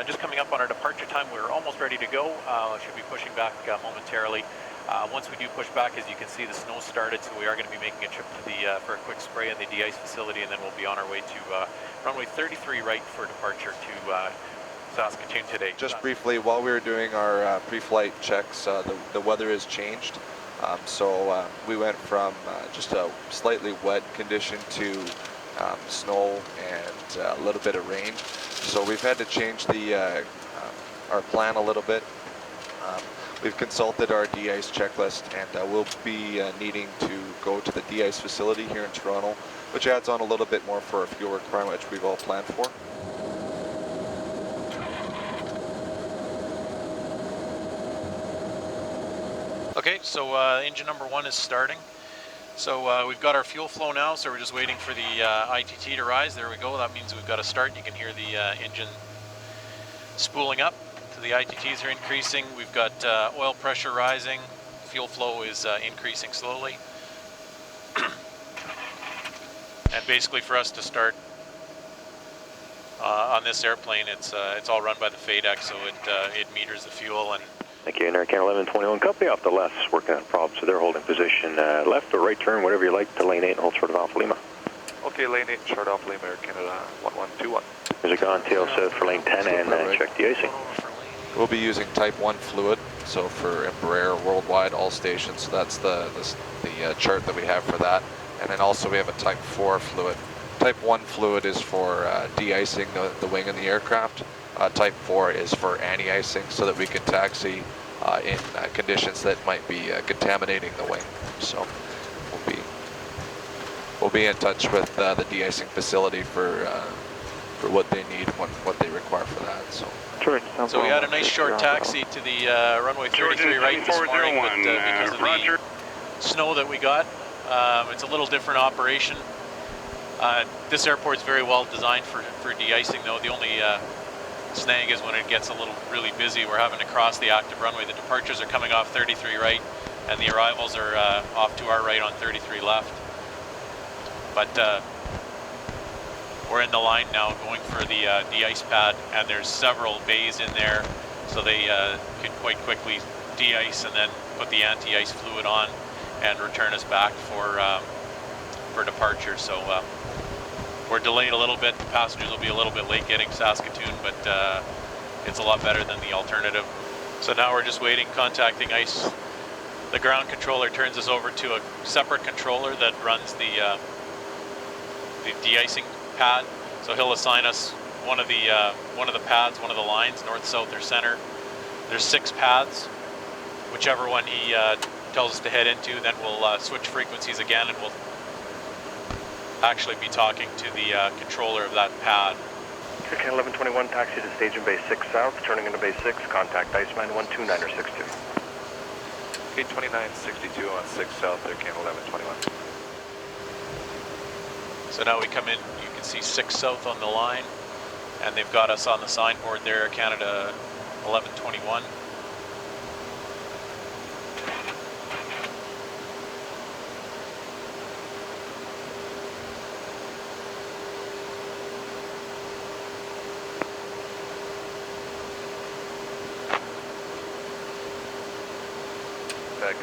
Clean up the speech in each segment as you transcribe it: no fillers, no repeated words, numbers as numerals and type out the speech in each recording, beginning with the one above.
Just coming up on our departure time, we're almost ready to go. Should be pushing back momentarily. Once we do push back, as you can see, the snow started, so we are going to be making a trip to the for a quick spray in the de-ice facility, and then we'll be on our way to runway 33 right for departure to Saskatoon today. Just briefly, while we were doing our pre-flight checks, the weather has changed. So we went from just a slightly wet condition to snow and a little bit of rain. So we've had to change our plan a little bit. We've consulted our de-ice checklist, and we'll be needing to go to the de-ice facility here in Toronto, which adds on a little bit more for our fuel requirement, which we've all planned for. Okay, so engine number 1 is starting. So we've got our fuel flow now, so we're just waiting for the ITT to rise. There we go. That means we've got to start. You can hear the engine spooling up. So the ITTs are increasing. We've got oil pressure rising. Fuel flow is increasing slowly. And basically, for us to start on this airplane, it's all run by the FADEC, so it meters the fuel. And thank you, American 1121, copy off the left, working on problems, so they're holding position left or right turn, whatever you like, to lane 8 and hold short of Alpha Lima. Okay, lane 8, short Alpha Lima, Air Canada 1121. There's a gone tail south for lane 10 and check de-icing. We'll be using Type 1 fluid, so for Embraer worldwide, all stations, so that's the chart that we have for that. And then also we have a Type 4 fluid. Type 1 fluid is for de-icing the wing in the aircraft. Type 4 is for anti-icing, so that we can taxi in conditions that might be contaminating the wing. So we'll be in touch with the de-icing facility for what they need, what they require for that. So we had a nice short taxi to the runway 33 right this morning, but because of the snow that we got, it's a little different operation. This airport's very well designed for de-icing, though. The only snag is when it gets really busy, we're having to cross the active runway. The departures are coming off 33 right, and the arrivals are off to our right on 33 left. But we're in the line now going for the de-ice pad, and there's several bays in there, so they can quite quickly de-ice and then put the anti-ice fluid on and return us back for departure. So we're delayed a little bit. The passengers will be a little bit late getting Saskatoon, but it's a lot better than the alternative. So now we're just waiting, contacting ICE. The ground controller turns us over to a separate controller that runs the de-icing pad. So he'll assign us one of the pads, one of the lines, north, south, or center. There's 6 pads. Whichever one he tells us to head into, then we'll switch frequencies again, and we'll actually be talking to the controller of that pad. American 1121, taxi to station base 6 south, turning into base 6, contact Iceman 12962. Okay, 2962 on 6 south, Air Canada 1121. So now we come in, you can see 6 south on the line, and they've got us on the signboard there, Air Canada 1121.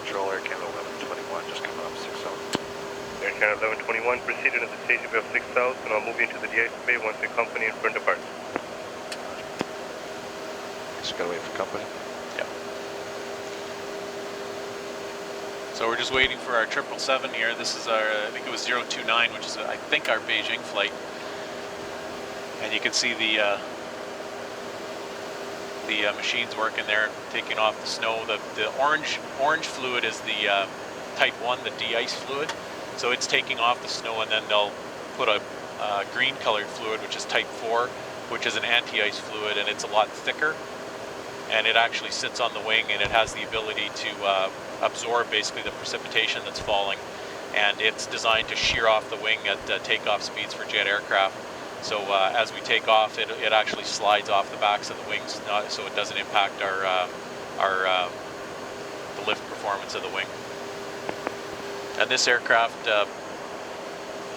Controller, Air Canada 1121, just coming up 6 south. Air Canada 1121, proceed into the station bay of 6 south, and I'll move you into the de-ice bay once the company in front departs. Just gotta wait for company. Yeah. So we're just waiting for our 777 here. This is our, I think it was 029, which is, I think, our Beijing flight. And you can see the machines working there, taking off the snow. The orange fluid is the Type 1, the de-ice fluid. So it's taking off the snow, and then they'll put a green colored fluid, which is Type 4, which is an anti-ice fluid, and it's a lot thicker. And it actually sits on the wing, and it has the ability to absorb basically the precipitation that's falling. And it's designed to shear off the wing at takeoff speeds for jet aircraft. So as we take off, it actually slides off the backs of the wings, so it doesn't impact the lift performance of the wing. And this aircraft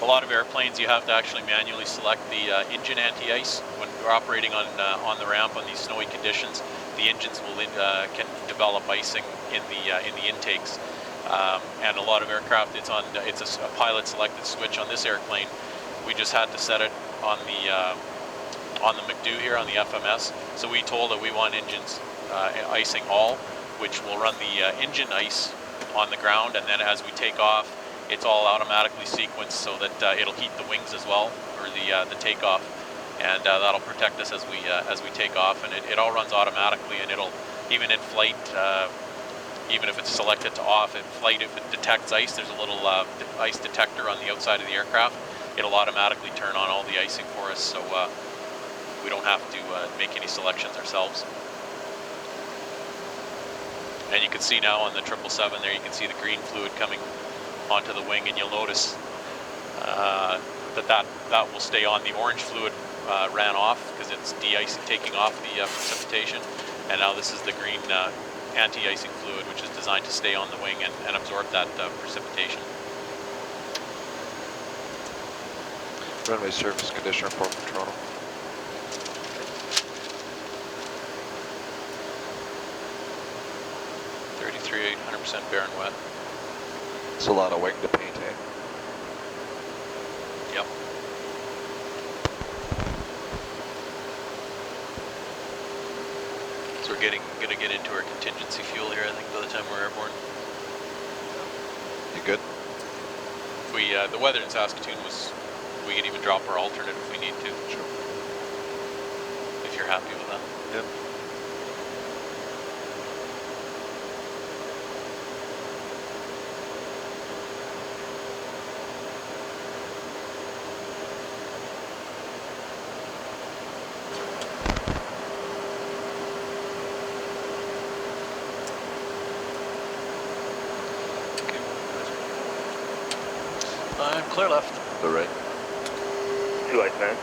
A lot of airplanes, you have to actually manually select the engine anti-ice when you're operating on the ramp on these snowy conditions. The engines will can develop icing in the intakes, and a lot of aircraft it's a pilot selected switch. On this airplane, we just had to set it on the McDo here on the FMS. So we told it we want engines icing all, which will run the engine ice on the ground, and then as we take off, it's all automatically sequenced so that it'll heat the wings as well for the takeoff, and that'll protect us as we take off. And it all runs automatically, and it'll even in flight, even if it's selected to off in flight, if it detects ice, there's a little ice detector on the outside of the aircraft. It'll automatically turn on all the icing for us, so we don't have to make any selections ourselves. And you can see now on the 777 there, you can see the green fluid coming onto the wing, and you'll notice that will stay on. The orange fluid ran off because it's de-icing, taking off the precipitation, and now this is the green anti-icing fluid, which is designed to stay on the wing and absorb that precipitation. Runway surface condition report from Toronto. .33, 100% bare and wet. It's a lot of wing to paint, eh? Yep. So we're gonna get into our contingency fuel here, I think, by the time we're airborne. You good? If we the weather in Saskatoon was, we could even drop our alternate if we need to. Sure. If you're happy with that. Yep. Clear left. The right. 2 Iceman.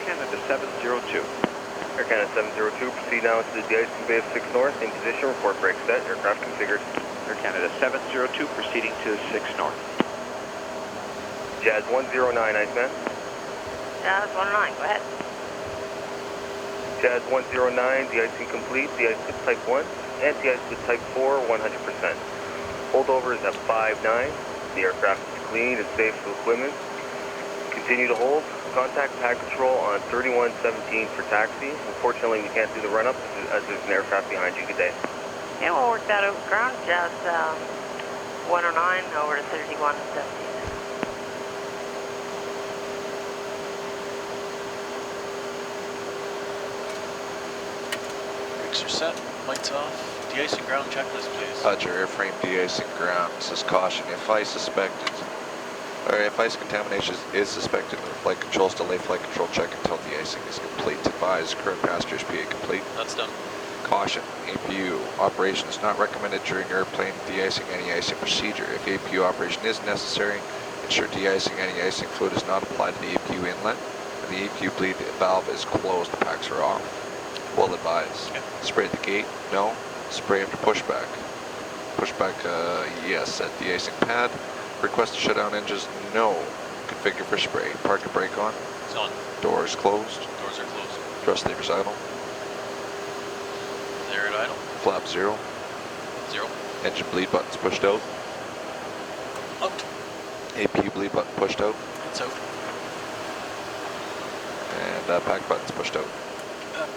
Canada 702. Air Canada 702, proceed now into the de-icing bay of 6 North. In position, report brake set, aircraft configured. Air Canada 702, proceeding to 6 North. Jazz 109, Iceman. Jazz 109, go ahead. Jazz 109, de-icing complete, de-ice with type 1, anti-ice with type 4, 100%. Holdover is at 59. The aircraft is clean and safe for equipment. Continue to hold. Contact pad control on 3117 for taxi. Unfortunately, we can't do the run-up as there's an aircraft behind you. Good day. Yeah, we'll work that out ground. Jazz 109 over to 3117. Brakes are set, lights off. De-icing ground checklist, please. Roger, airframe de-icing ground. This is caution. If ice contamination is suspected in the flight controls, delay flight control check until de-icing is complete. Advise current passengers PA complete. That's done. Caution, APU operation is not recommended during airplane de-icing anti-icing procedure. If APU operation is necessary, ensure de-icing anti-icing fluid is not applied to the APU inlet. When the APU bleed valve is closed, the packs are off. Well advised. Okay. Spray at the gate? No. Spray after pushback. Pushback, yes. At de-icing pad. Request to shut down engines? No. Configure for spray. Park and brake on? It's on. Doors closed. Doors are closed. Thrust levers idle. They're at idle. Flap 0. 0. Engine bleed buttons pushed out. Out. APU bleed button pushed out. It's out. And pack buttons pushed out.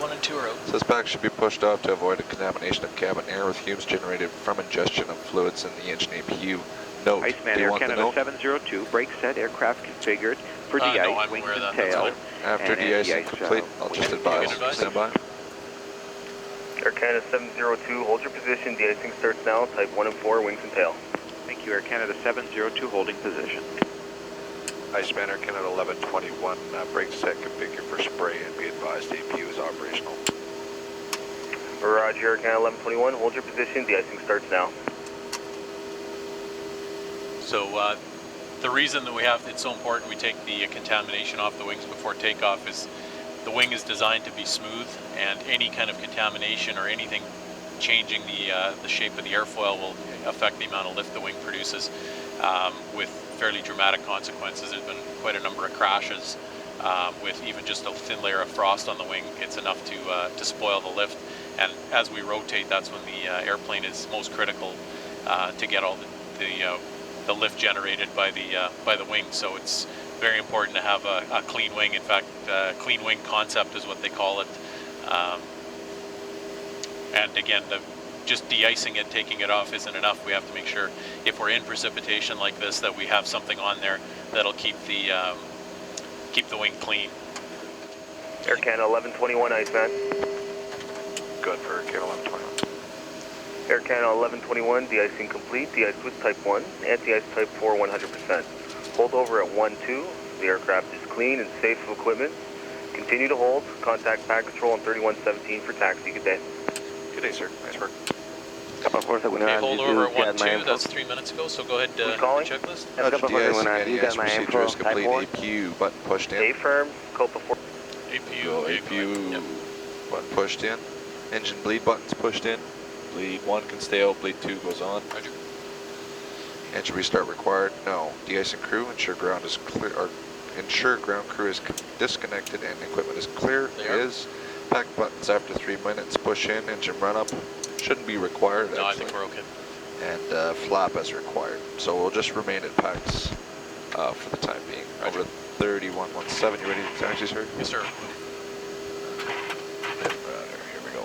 1 and 2 are out. Says pack should be pushed off to avoid a contamination of cabin air with fumes generated from ingestion of fluids in the engine APU. Note. Iceman, Air Canada 702, brake set, aircraft configured for de-ice, no, I'm wings aware of and that. tail. After de-icing complete, I'll just advise. Stand by. Air Canada 702, hold your position. De-icing starts now. Type 1 and 4, wings and tail. Thank you, Air Canada 702, holding position. Iceman, Air Canada 1121, brake set, configure for spray, and be advised APU is operational. Roger, Air Canada 1121, hold your position. De-icing starts now. So the reason that it's so important we take the contamination off the wings before takeoff is the wing is designed to be smooth, and any kind of contamination or anything changing the shape of the airfoil will affect the amount of lift the wing produces. with fairly dramatic consequences. There's been quite a number of crashes with even just a thin layer of frost on the wing. It's enough to spoil the lift, and as we rotate, that's when the airplane is most critical to get all the lift generated by the wing. So it's very important to have a clean wing. In fact, clean wing concept is what they call it. And again, just de-icing it, taking it off isn't enough. We have to make sure if we're in precipitation like this that we have something on there that'll keep the wing clean. Air Canada 1121 Iceman. Good for Air Canada 1121. Air Canada 1121, de-icing complete, de-ice with Type 1, anti-ice Type 4 100%. Hold over at 1-2, the aircraft is clean and safe of equipment. Continue to hold, contact Pack Control on 3117 for taxi. Good day. Good day, sir. Nice work. Okay, hold over at 1-2, that's 3 minutes ago, so go ahead, checklist. De-icing, anti-ice procedure is complete, APU button pushed in. A-firm, Copa 4. APU, yep. Button pushed in. Engine bleed buttons pushed in. Bleed 1 can stay out, bleed 2 goes on. Roger. Engine restart required? No. De-icing crew, ensure ground is clear, or ensure ground crew is disconnected and equipment is clear. It is. Pack buttons after 3 minutes, push in, engine run up. Shouldn't be required, actually. No, I think we're okay. And flap as required. So we'll just remain at packs for the time being. Roger. Over to 3117, you ready to taxi, sir? Yes, sir. Here we go.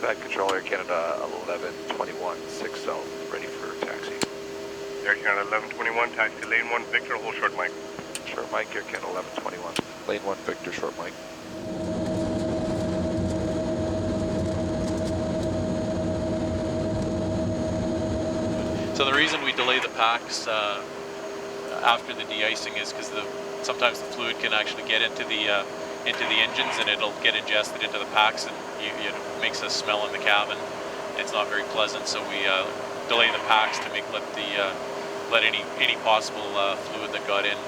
Back control, Air Canada 1121, 6 south, ready for taxi. Air Canada 1121, taxi lane 1, Victor, hold short mic. Short mic, Air Canada 1121. Lane 1, Victor, short mic. So the reason we delay the packs after the de-icing is because sometimes the fluid can actually get into the engines and it'll get ingested into the packs, and it makes a smell in the cabin. It's not very pleasant, so we delay the packs to let any possible fluid that got in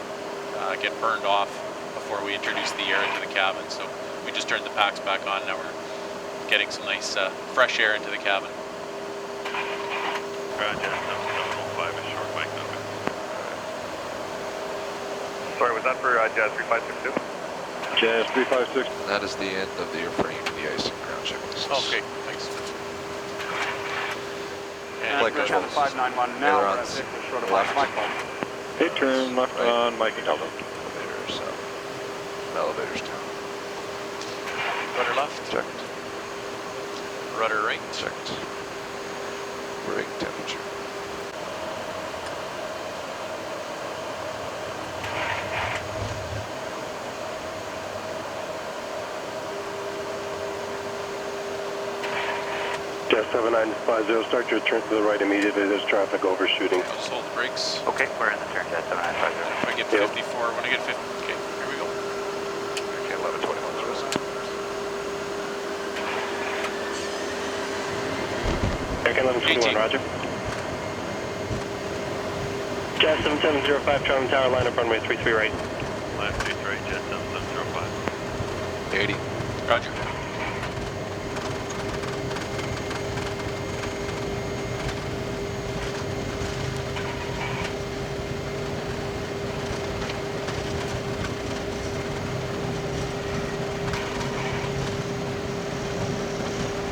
get burned off before we introduce the air into the cabin. So we just turned the packs back on. Now we're getting some nice fresh air into the cabin. Roger, 705 is short mic number. Sorry, was that for Jazz 3562? Jazz 356. That is the end of the airframe de-icing ground checklist. Okay, thanks. And flight control 591 now, ailerons short of left. my fault. Hey, turn left right. on Mike and Delta. Elevators up. Elevators down. Rudder left. Checked. Rudder right. Checked. Brake temperature. Jazz 7950, start your turn to the right immediately. There's traffic overshooting. I'll just hold the brakes. Okay, we're in the turn, Jazz 7950. If I get 54, when I get 50, okay, here we go. Okay, 1121 is Air 1121, roger. Jazz 7705, Charlie Tower, line up runway 33 right. Line 33 right, Jazz 7705. 80. Roger.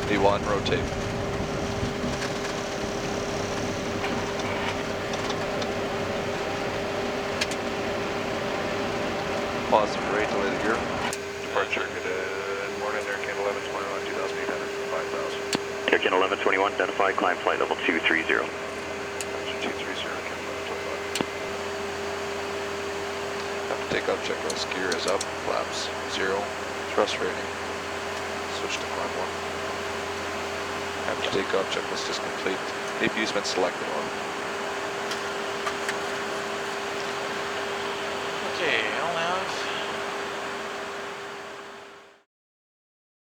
D1, rotate. Positive rate, delay the gear. Departure, good morning, Air Canada 1121, 2,800, 5,000. Air Canada 1121, identified, climb flight level 230. 230, Canada 1121. After takeoff, checklist, gear is up, flaps 0, thrust rating, switch to climb 1. After takeoff, checklist is complete. APU's been selected on.